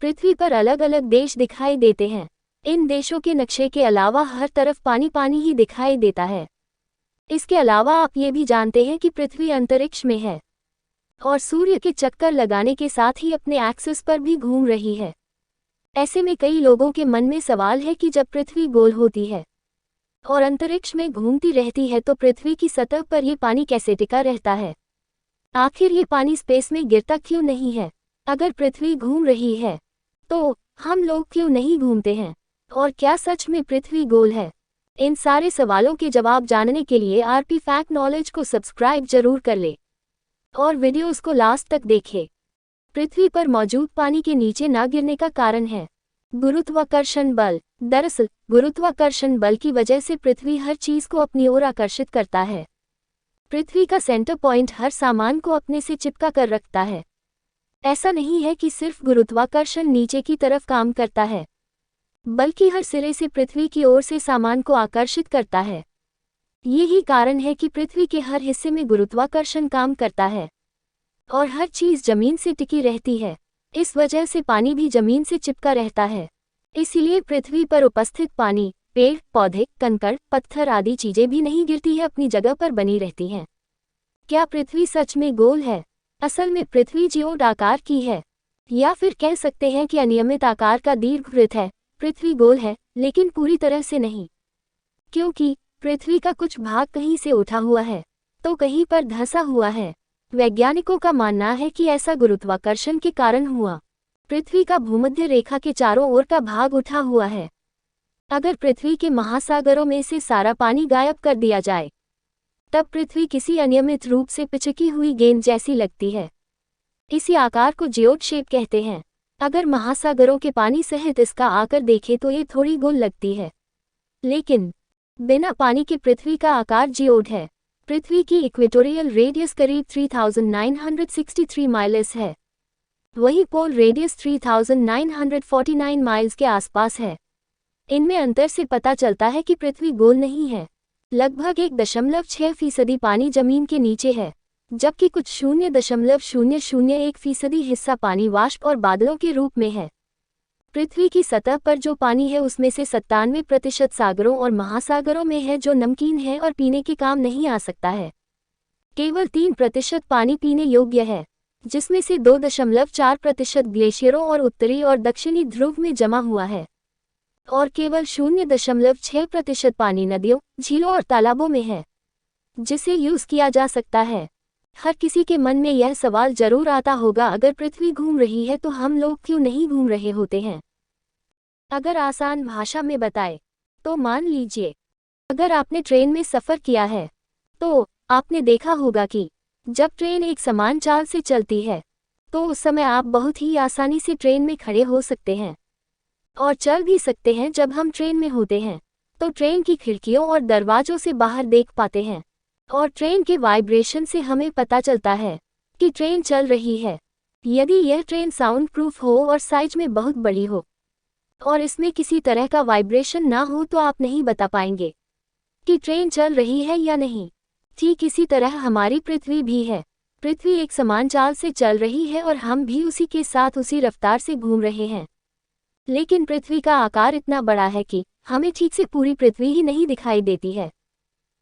पृथ्वी पर अलग अलग देश दिखाई देते हैं। इन देशों के नक्शे के अलावा हर तरफ पानी पानी ही दिखाई देता है। इसके अलावा आप ये भी जानते हैं कि पृथ्वी अंतरिक्ष में है और सूर्य के चक्कर लगाने के साथ ही अपने एक्सिस पर भी घूम रही है। ऐसे में कई लोगों के मन में सवाल है कि जब पृथ्वी गोल होती है और अंतरिक्ष में घूमती रहती है तो पृथ्वी की सतह पर ये पानी कैसे टिका रहता है? आखिर ये पानी स्पेस में गिरता क्यों नहीं है? अगर पृथ्वी घूम रही है तो हम लोग क्यों नहीं घूमते हैं? और क्या सच में पृथ्वी गोल है? इन सारे सवालों के जवाब जानने के लिए आरपी फैक्ट नॉलेज को सब्सक्राइब जरूर कर ले और वीडियोस को लास्ट तक देखें। पृथ्वी पर मौजूद पानी के नीचे ना गिरने का कारण है गुरुत्वाकर्षण बल। दरअसल गुरुत्वाकर्षण बल की वजह से पृथ्वी हर चीज को अपनी ओर आकर्षित करता है। पृथ्वी का सेंटर पॉइंट हर सामान को अपने से चिपका कर रखता है। ऐसा नहीं है कि सिर्फ गुरुत्वाकर्षण नीचे की तरफ काम करता है, बल्कि हर सिरे से पृथ्वी की ओर से सामान को आकर्षित करता है। यही कारण है कि पृथ्वी के हर हिस्से में गुरुत्वाकर्षण काम करता है और हर चीज जमीन से टिकी रहती है। इस वजह से पानी भी जमीन से चिपका रहता है। इसीलिए पृथ्वी पर उपस्थित पानी, पेड़ पौधे, कंकड़, पत्थर आदि चीजें भी नहीं गिरती है, अपनी जगह पर बनी रहती हैं। क्या पृथ्वी सच में गोल है? असल में पृथ्वी जियोड आकार की है, या फिर कह सकते हैं कि अनियमित आकार का दीर्घवृत्त है। पृथ्वी गोल है लेकिन पूरी तरह से नहीं, क्योंकि पृथ्वी का कुछ भाग कहीं से उठा हुआ है तो कहीं पर धंसा हुआ है। वैज्ञानिकों का मानना है कि ऐसा गुरुत्वाकर्षण के कारण हुआ। पृथ्वी का भूमध्य रेखा के चारों ओर का भाग उठा हुआ है। अगर पृथ्वी के महासागरों में से सारा पानी गायब कर दिया जाए तब पृथ्वी किसी अनियमित रूप से पिचकी हुई गेंद जैसी लगती है। इसी आकार को जियोड शेप कहते हैं। अगर महासागरों के पानी सहित इसका आकार देखें तो ये थोड़ी गोल लगती है, लेकिन बिना पानी के पृथ्वी का आकार जियोड है। पृथ्वी की इक्वेटोरियल रेडियस करीब 3963 माइल्स है, वही पोल रेडियस 3949 माइल्स के आसपास है। इनमें अंतर से पता चलता है कि पृथ्वी गोल नहीं है। लगभग 1.6% पानी जमीन के नीचे है, जबकि कुछ 0.001% हिस्सा पानी वाष्प और बादलों के रूप में है। पृथ्वी की सतह पर जो पानी है उसमें से 97% सागरों और महासागरों में है, जो नमकीन है और पीने के काम नहीं आ सकता है। केवल 3% पानी पीने योग्य है, जिसमें से 2.4% ग्लेशियरों और उत्तरी और दक्षिणी ध्रुव में जमा हुआ है, और केवल 0.6% पानी नदियों, झीलों और तालाबों में है, जिसे यूज किया जा सकता है। हर किसी के मन में यह सवाल जरूर आता होगा, अगर पृथ्वी घूम रही है तो हम लोग क्यों नहीं घूम रहे होते हैं? अगर आसान भाषा में बताए तो मान लीजिए, अगर आपने ट्रेन में सफ़र किया है तो आपने देखा होगा कि जब ट्रेन एक समान चाल से चलती है तो उस समय आप बहुत ही आसानी से ट्रेन में खड़े हो सकते हैं और चल भी सकते हैं। जब हम ट्रेन में होते हैं तो ट्रेन की खिड़कियों और दरवाजों से बाहर देख पाते हैं और ट्रेन के वाइब्रेशन से हमें पता चलता है कि ट्रेन चल रही है। यदि यह ट्रेन साउंड प्रूफ हो और साइज में बहुत बड़ी हो और इसमें किसी तरह का वाइब्रेशन ना हो तो आप नहीं बता पाएंगे कि ट्रेन चल रही है या नहीं। ठीक इसी तरह हमारी पृथ्वी भी है। पृथ्वी एक समान चाल से चल रही है और हम भी उसी के साथ उसी रफ्तार से घूम रहे हैं, लेकिन पृथ्वी का आकार इतना बड़ा है कि हमें ठीक से पूरी पृथ्वी ही नहीं दिखाई देती है,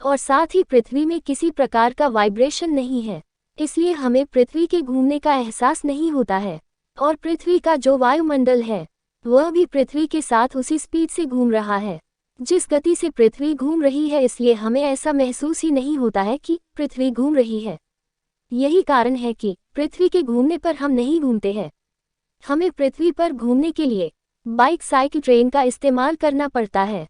और साथ ही पृथ्वी में किसी प्रकार का वाइब्रेशन नहीं है, इसलिए हमें पृथ्वी के घूमने का एहसास नहीं होता है। और पृथ्वी का जो वायुमंडल है वह भी पृथ्वी के साथ उसी स्पीड से घूम रहा है जिस गति से पृथ्वी घूम रही है, इसलिए हमें ऐसा महसूस ही नहीं होता है कि पृथ्वी घूम रही है। यही कारण है कि पृथ्वी के घूमने पर हम नहीं घूमते हैं। हमें पृथ्वी पर घूमने के लिए बाइक, साइकिल, ट्रेन का इस्तेमाल करना पड़ता है।